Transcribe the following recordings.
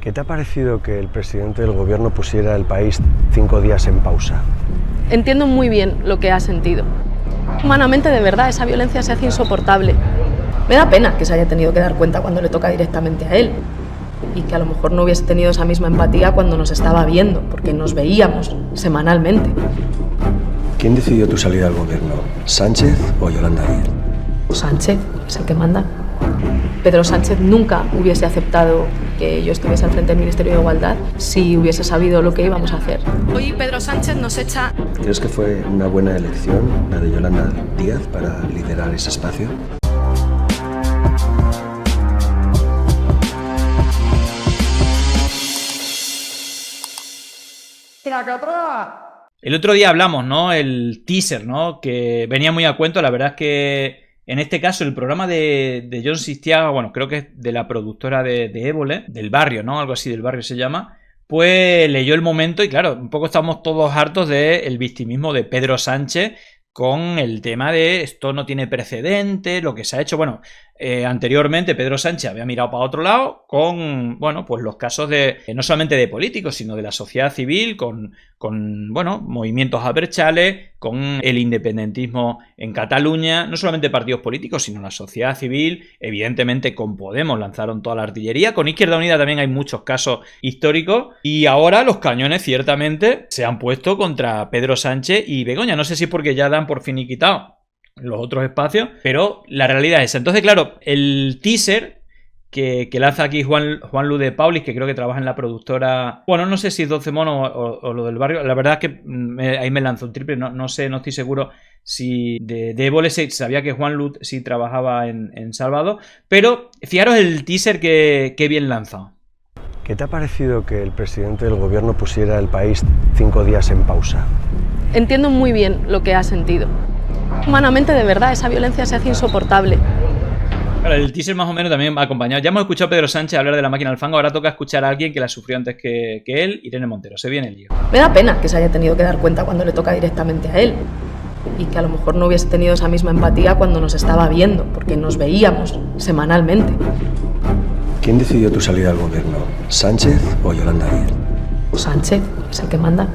¿Qué te ha parecido que el presidente del gobierno pusiera el país 5 días en pausa? Entiendo muy bien lo que ha sentido. Humanamente, de verdad, esa violencia se hace insoportable. Me da pena que se haya tenido que dar cuenta cuando le toca directamente a él. Y que a lo mejor no hubiese tenido esa misma empatía cuando nos estaba viendo, porque nos veíamos semanalmente. ¿Quién decidió tu salida al gobierno? ¿Sánchez o Yolanda Díaz? Sánchez es el que manda. Pedro Sánchez nunca hubiese aceptado que yo estuviese al frente del Ministerio de Igualdad si hubiese sabido lo que íbamos a hacer. Hoy Pedro Sánchez nos echa... ¿Crees que fue una buena elección la de Yolanda Díaz para liderar ese espacio? El otro día hablamos, ¿no? El teaser, ¿no? Que venía muy a cuento. La verdad es que en este caso el programa de Jon Sistiaga, bueno, creo que es de la productora de Évole, del Barrio, ¿no? Algo así, del Barrio se llama. Pues leyó el momento y claro, un poco estamos todos hartos del victimismo de Pedro Sánchez con el tema de esto no tiene precedente, lo que se ha hecho. Bueno, anteriormente Pedro Sánchez había mirado para otro lado con, bueno, pues los casos de, no solamente de políticos, sino de la sociedad civil, con bueno, movimientos abertzales, con el independentismo en Cataluña, no solamente partidos políticos, sino la sociedad civil, evidentemente con Podemos lanzaron toda la artillería, con Izquierda Unida también hay muchos casos históricos, y ahora los cañones ciertamente se han puesto contra Pedro Sánchez y Begoña. No sé si es porque ya dan por finiquitado los otros espacios, pero la realidad es esa. Entonces, claro, el teaser que lanza aquí Juanlu de Paulis, que creo que trabaja en la productora, bueno, no sé si es 12 monos o lo del Barrio, la verdad es que ahí me lanzó un triple, no sé, no estoy seguro si de Évole sabía que Juanlu sí trabajaba en Salvador, pero fijaros el teaser que bien lanzado. ¿Qué te ha parecido que el presidente del gobierno pusiera el país 5 días en pausa? Entiendo muy bien lo que ha sentido. Humanamente, de verdad, esa violencia se hace insoportable. Claro, el teaser más o menos también va acompañado. Ya hemos escuchado a Pedro Sánchez hablar de la máquina del fango, ahora toca escuchar a alguien que la sufrió antes que él, Irene Montero. Se viene el lío. Me da pena que se haya tenido que dar cuenta cuando le toca directamente a él. Y que a lo mejor no hubiese tenido esa misma empatía cuando nos estaba viendo, porque nos veíamos semanalmente. ¿Quién decidió tu salida al gobierno? ¿Sánchez o Yolanda Díaz? Sánchez es el que manda.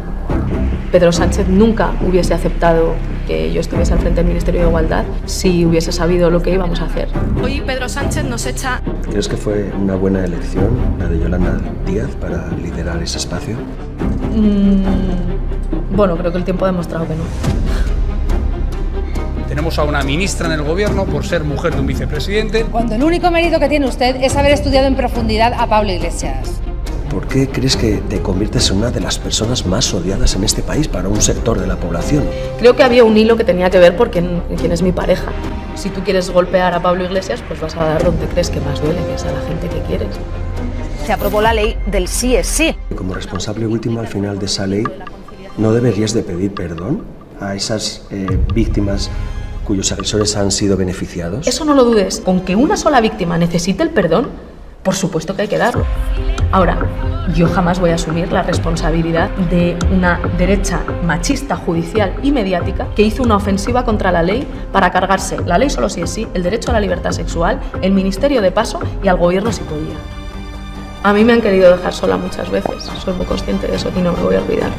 Pedro Sánchez nunca hubiese aceptado que yo estuviese al frente del Ministerio de Igualdad si hubiese sabido lo que íbamos a hacer. Hoy Pedro Sánchez nos echa... ¿Crees que fue una buena elección la de Yolanda Díaz para liderar ese espacio? Bueno, creo que el tiempo ha demostrado que no. Tenemos a una ministra en el gobierno por ser mujer de un vicepresidente. Cuando el único mérito que tiene usted es haber estudiado en profundidad a Pablo Iglesias. ¿Por qué crees que te conviertes en una de las personas más odiadas en este país para un sector de la población? Creo que había un hilo que tenía que ver por quién es mi pareja. Si tú quieres golpear a Pablo Iglesias, pues vas a dar donde crees que más duele, que es a la gente que quieres. Se aprobó la ley del sí es sí. Como responsable último al final de esa ley, ¿no deberías de pedir perdón a esas víctimas cuyos agresores han sido beneficiados? Eso no lo dudes. Con que una sola víctima necesite el perdón, por supuesto que hay que darlo. Ahora, yo jamás voy a asumir la responsabilidad de una derecha machista, judicial y mediática que hizo una ofensiva contra la ley para cargarse la ley solo si es sí, el derecho a la libertad sexual, el ministerio de paso y al gobierno si podía. A mí me han querido dejar sola muchas veces, soy muy consciente de eso y no me voy a olvidar.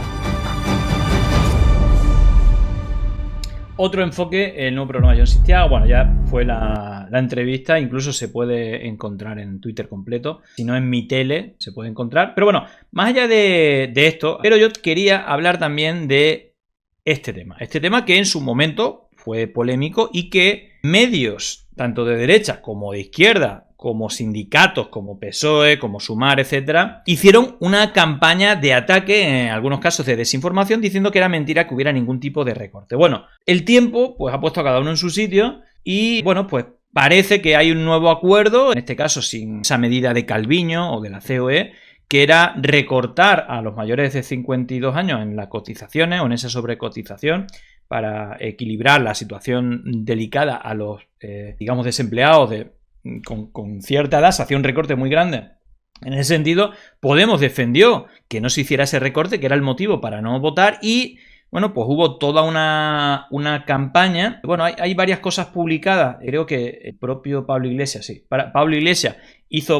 Otro enfoque, el nuevo programa de Jon Sistiaga. Bueno, ya fue la entrevista, incluso se puede encontrar en Twitter completo. Si no, en Mi Tele se puede encontrar. Pero bueno, más allá de esto, pero yo quería hablar también de este tema. Este tema que en su momento fue polémico y que medios, tanto de derecha como de izquierda, como sindicatos, como PSOE, como Sumar, etcétera, hicieron una campaña de ataque, en algunos casos de desinformación, diciendo que era mentira que hubiera ningún tipo de recorte. Bueno, el tiempo pues ha puesto a cada uno en su sitio y bueno, pues parece que hay un nuevo acuerdo, en este caso sin esa medida de Calviño o de la COE, que era recortar a los mayores de 52 años en las cotizaciones o en esa sobrecotización para equilibrar la situación delicada a los, digamos, desempleados con cierta edad. Se hacía un recorte muy grande. En ese sentido, Podemos defendió que no se hiciera ese recorte, que era el motivo para no votar, y bueno, pues hubo toda una campaña. Bueno, hay varias cosas publicadas. Creo que el propio Pablo Iglesias, sí. Pablo Iglesias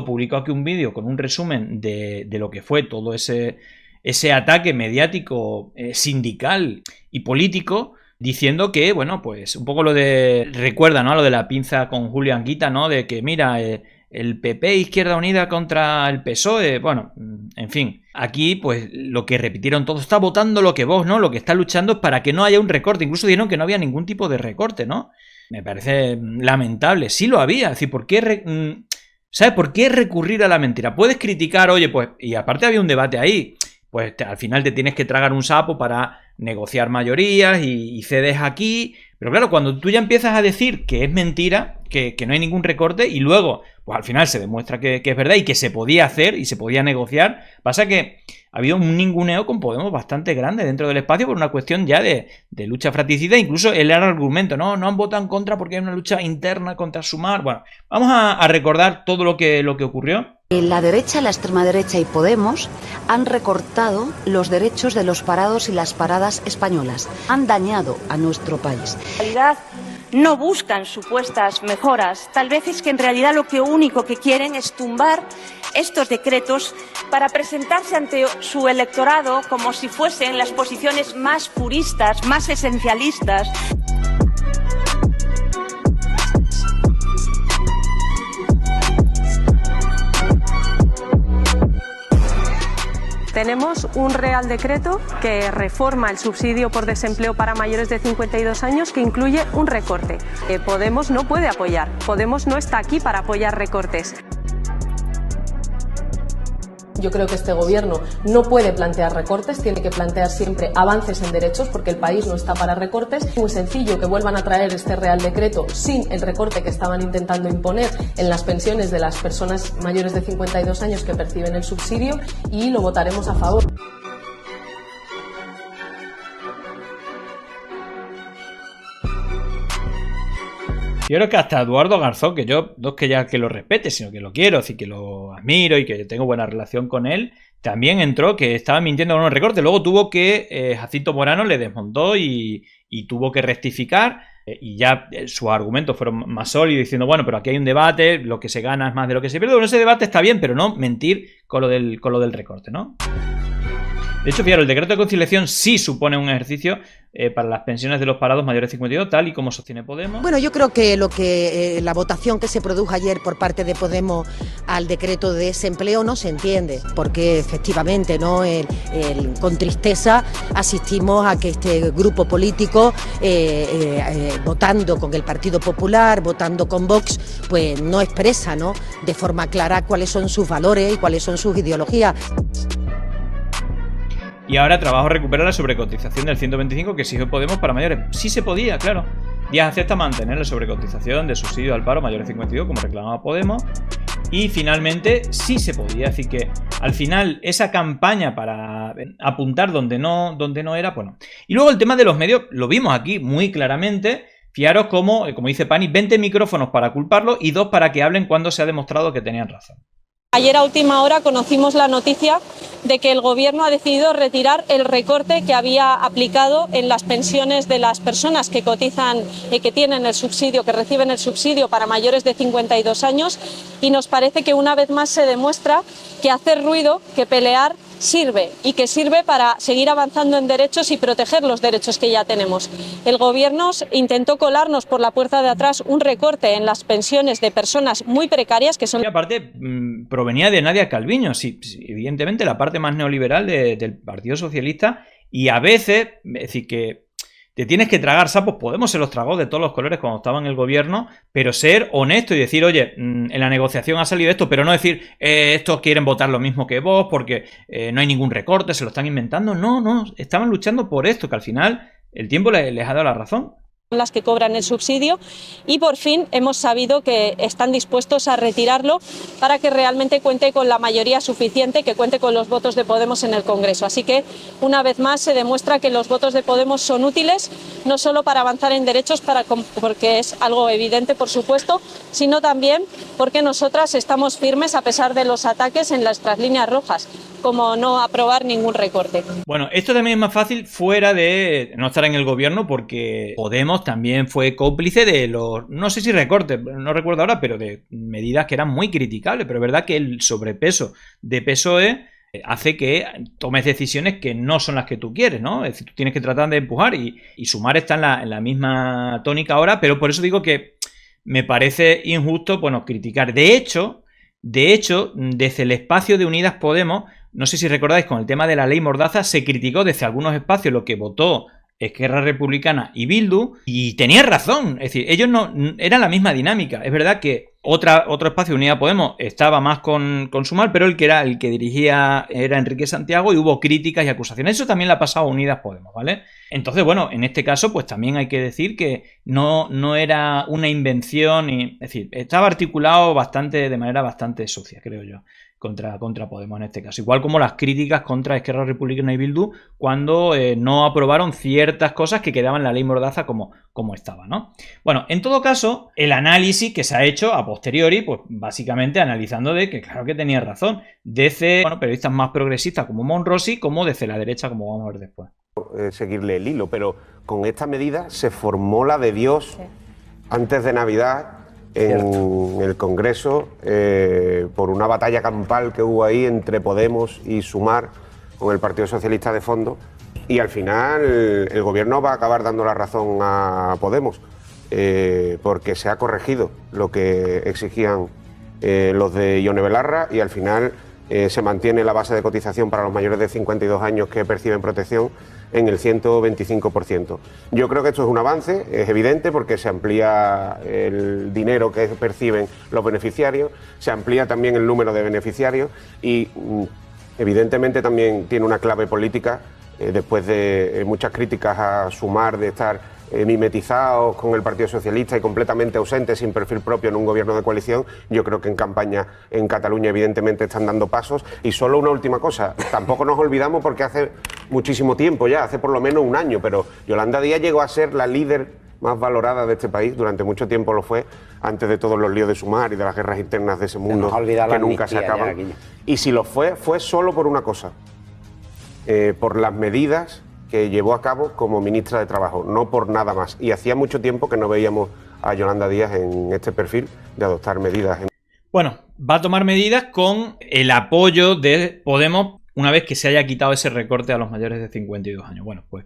publicó aquí un vídeo con un resumen de lo que fue todo ese ataque mediático, sindical y político, diciendo que, bueno, pues un poco recuerda, ¿no?, a lo de la pinza con Julio Anguita, ¿no?, de que, mira, el PP, Izquierda Unida contra el PSOE, bueno, en fin. Aquí, pues, lo que repitieron todos, está votando lo que Vox, ¿no? Lo que está luchando es para que no haya un recorte. Incluso dijeron que no había ningún tipo de recorte, ¿no? Me parece lamentable. Sí lo había. Es decir, ¿por qué ¿sabes? ¿Por qué recurrir a la mentira? Puedes criticar, oye, pues, y aparte había un debate ahí, pues al final te tienes que tragar un sapo para negociar mayorías y cedes aquí. Pero claro, cuando tú ya empiezas a decir que es mentira, que no hay ningún recorte, y luego, pues al final se demuestra que es verdad y que se podía hacer y se podía negociar, pasa que ha habido un ninguneo con Podemos bastante grande dentro del espacio por una cuestión ya de lucha fratricida. Incluso el argumento, no han votado en contra porque hay una lucha interna contra Sumar. Bueno, vamos a recordar todo lo que ocurrió. La derecha, la extrema derecha y Podemos han recortado los derechos de los parados y las paradas españolas. Han dañado a nuestro país. En realidad no buscan supuestas mejoras. Tal vez es que en realidad lo único que quieren es tumbar estos decretos para presentarse ante su electorado como si fuesen las posiciones más puristas, más esencialistas. Tenemos un Real Decreto que reforma el subsidio por desempleo para mayores de 52 años que incluye un recorte. Podemos no puede apoyar. Podemos no está aquí para apoyar recortes. Yo creo que este gobierno no puede plantear recortes, tiene que plantear siempre avances en derechos porque el país no está para recortes. Es muy sencillo que vuelvan a traer este Real Decreto sin el recorte que estaban intentando imponer en las pensiones de las personas mayores de 52 años que perciben el subsidio y lo votaremos a favor. Yo creo que hasta Eduardo Garzón, que yo no es que ya que lo respete, sino que lo quiero, así que lo admiro y que tengo buena relación con él, también entró que estaba mintiendo con unos recortes. Luego tuvo que, Jacinto Morano le desmontó y tuvo que rectificar y ya sus argumentos fueron más sólidos diciendo, bueno, pero aquí hay un debate, lo que se gana es más de lo que se pierde. Bueno, ese debate está bien, pero no mentir con lo del recorte, ¿no? De hecho, fijaros, el decreto de conciliación sí supone un ejercicio para las pensiones de los parados mayores de 52, tal y como sostiene Podemos. Bueno, yo creo que la votación que se produjo ayer por parte de Podemos al decreto de desempleo no se entiende, porque efectivamente, ¿no? Con tristeza asistimos a que este grupo político, votando con el Partido Popular, votando con Vox, pues no expresa, ¿no?, de forma clara cuáles son sus valores y cuáles son sus ideologías. Y ahora trabajo recuperar la sobrecotización del 125 que exigió Podemos para mayores. Sí se podía, claro. Díaz acepta mantener la sobrecotización de subsidio al paro mayores de 52 como reclamaba Podemos. Y finalmente sí se podía. Así que al final esa campaña para apuntar donde no era, bueno. Y luego el tema de los medios lo vimos aquí muy claramente. Fijaros como dice Pani, 20 micrófonos para culparlo y 2 para que hablen cuando se ha demostrado que tenían razón. Ayer a última hora conocimos la noticia de que el Gobierno ha decidido retirar el recorte que había aplicado en las pensiones de las personas que cotizan y que tienen el subsidio, que reciben el subsidio para mayores de 52 años, y nos parece que una vez más se demuestra que hacer ruido, que pelear sirve y que sirve para seguir avanzando en derechos y proteger los derechos que ya tenemos. El Gobierno intentó colarnos por la puerta de atrás un recorte en las pensiones de personas muy precarias que son... Y aparte provenía de Nadia Calviño, sí, evidentemente la parte más neoliberal del Partido Socialista, y a veces, es decir, que te tienes que tragar sapos. Podemos se los tragó de todos los colores cuando estaba en el gobierno, pero ser honesto y decir, oye, en la negociación ha salido esto, pero no decir, estos quieren votar lo mismo que vos porque no hay ningún recorte, se lo están inventando. No, estaban luchando por esto, que al final el tiempo les ha dado la razón. Las que cobran el subsidio, y por fin hemos sabido que están dispuestos a retirarlo para que realmente cuente con la mayoría suficiente, que cuente con los votos de Podemos en el Congreso. Así que una vez más se demuestra que los votos de Podemos son útiles, no solo para avanzar en derechos, porque es algo evidente, por supuesto, sino también porque nosotras estamos firmes a pesar de los ataques en nuestras líneas rojas. como no aprobar ningún recorte. Bueno, esto también es más fácil fuera de no estar en el gobierno, porque Podemos también fue cómplice de los, no sé si recortes, no recuerdo ahora, pero de medidas que eran muy criticables. Pero es verdad que el sobrepeso de PSOE hace que tomes decisiones que no son las que tú quieres, ¿no? Es decir, tú tienes que tratar de empujar y Sumar está en la misma tónica ahora, pero por eso digo que me parece injusto, bueno, criticar. De hecho, desde el espacio de Unidas Podemos, no sé si recordáis, con el tema de la ley Mordaza, se criticó desde algunos espacios lo que votó Esquerra Republicana y Bildu, y tenía razón. Es decir, ellos no eran la misma dinámica. Es verdad que otro espacio de Unidas Podemos estaba más con Sumar, pero el que dirigía era Enrique Santiago, y hubo críticas y acusaciones. Eso también le ha pasado a Unidas Podemos, ¿vale? Entonces, bueno, en este caso, pues también hay que decir que no era una invención, es decir, estaba articulado de manera bastante sucia, creo yo, contra Podemos en este caso. Igual como las críticas contra Esquerra Republicana y Bildu cuando no aprobaron ciertas cosas que quedaban en la ley Mordaza como estaba, ¿no? Bueno, en todo caso, el análisis que se ha hecho a posteriori, pues básicamente analizando de que claro que tenía razón, desde periodistas más progresistas como Monrosi, como desde la derecha, como vamos a ver después. Seguirle el hilo, pero con esta medida se formó la de Dios antes de Navidad en el Congreso por una batalla campal que hubo ahí entre Podemos y Sumar con el Partido Socialista de fondo, y al final el gobierno va a acabar dando la razón a Podemos porque se ha corregido lo que exigían los de Ione Belarra, y al final se mantiene la base de cotización para los mayores de 52 años que perciben protección en el 125%. Yo creo que esto es un avance, es evidente, porque se amplía el dinero que perciben los beneficiarios, se amplía también el número de beneficiarios y evidentemente también tiene una clave política después de muchas críticas a Sumar de estar mimetizados con el Partido Socialista y completamente ausentes, sin perfil propio en un gobierno de coalición. Yo creo que en campaña en Cataluña evidentemente están dando pasos. Y solo una última cosa, tampoco nos olvidamos, porque hace muchísimo tiempo ya, hace por lo menos un año, pero Yolanda Díaz llegó a ser la líder más valorada de este país, durante mucho tiempo lo fue, antes de todos los líos de Sumar y de las guerras internas de ese mundo que nunca se acaban. Y si lo fue solo por una cosa, por las medidas que llevó a cabo como ministra de Trabajo, no por nada más. Y hacía mucho tiempo que no veíamos a Yolanda Díaz en este perfil de adoptar medidas. Bueno, va a tomar medidas con el apoyo de Podemos una vez que se haya quitado ese recorte a los mayores de 52 años. Bueno, pues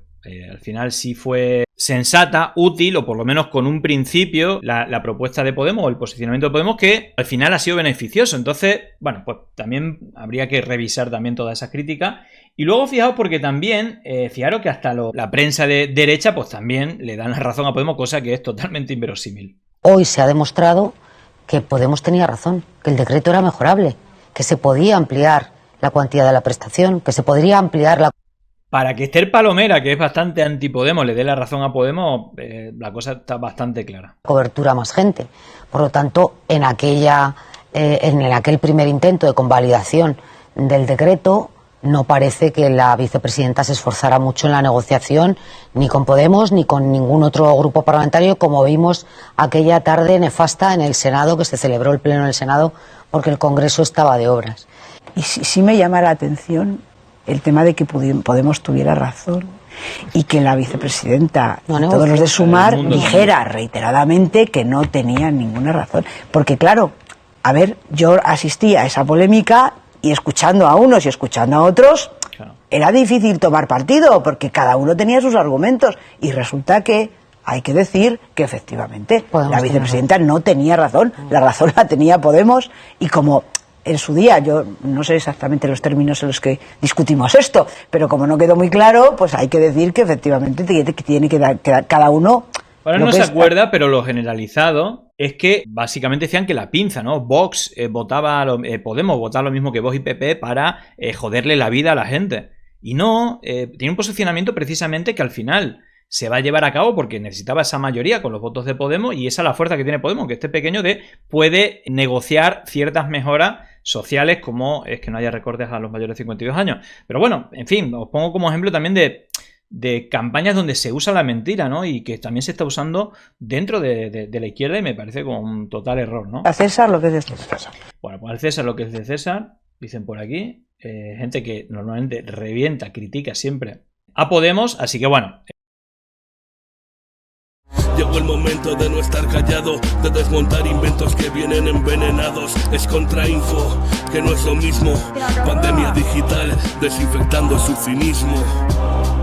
al final sí fue sensata, útil, o por lo menos con un principio, la propuesta de Podemos o el posicionamiento de Podemos, que al final ha sido beneficioso. Entonces, bueno, pues también habría que revisar también todas esas críticas. Y luego fijaos, porque también, fijaros que hasta la prensa de derecha pues también le dan la razón a Podemos, cosa que es totalmente inverosímil. Hoy se ha demostrado que Podemos tenía razón, que el decreto era mejorable, que se podía ampliar la cuantía de la prestación, que se podría ampliar la... Para que Esther Palomera, que es bastante anti-Podemos, le dé la razón a Podemos, la cosa está bastante clara. Cobertura más gente. Por lo tanto, en aquel primer intento de convalidación del decreto, no parece que la vicepresidenta se esforzara mucho en la negociación, ni con Podemos ni con ningún otro grupo parlamentario, como vimos aquella tarde nefasta en el Senado, que se celebró el pleno en el Senado porque el Congreso estaba de obras. Y sí me llama la atención el tema de que Podemos tuviera razón y que la vicepresidenta y todos los de Sumar dijera reiteradamente que no tenían ninguna razón. Porque claro, a ver, yo asistí a esa polémica y escuchando a unos y escuchando a otros, era difícil tomar partido porque cada uno tenía sus argumentos, y resulta que hay que decir que efectivamente la vicepresidenta no tenía razón, la razón la tenía Podemos, y como en su día, yo no sé exactamente los términos en los que discutimos esto, pero como no quedó muy claro, pues hay que decir que efectivamente tiene que dar cada uno... Ahora no se acuerda, pero lo generalizado es que básicamente decían que la pinza, ¿no? Vox Podemos votaba lo mismo que Vox y PP para joderle la vida a la gente. Y no, tiene un posicionamiento precisamente que al final se va a llevar a cabo porque necesitaba esa mayoría con los votos de Podemos, y esa es la fuerza que tiene Podemos, que esté pequeño, puede negociar ciertas mejoras sociales, como es que no haya recortes a los mayores de 52 años. Pero bueno, en fin, os pongo como ejemplo también de campañas donde se usa la mentira, ¿no? Y que también se está usando dentro de la izquierda, y me parece como un total error, ¿no? A César lo que es de César. Bueno, pues al César lo que es de César, dicen por aquí. gente que normalmente revienta, critica siempre a Podemos, así que bueno. Llegó el momento de no estar callado, de desmontar inventos que vienen envenenados. Es contrainfo, que no es lo mismo. Pandemia digital, desinfectando su cinismo.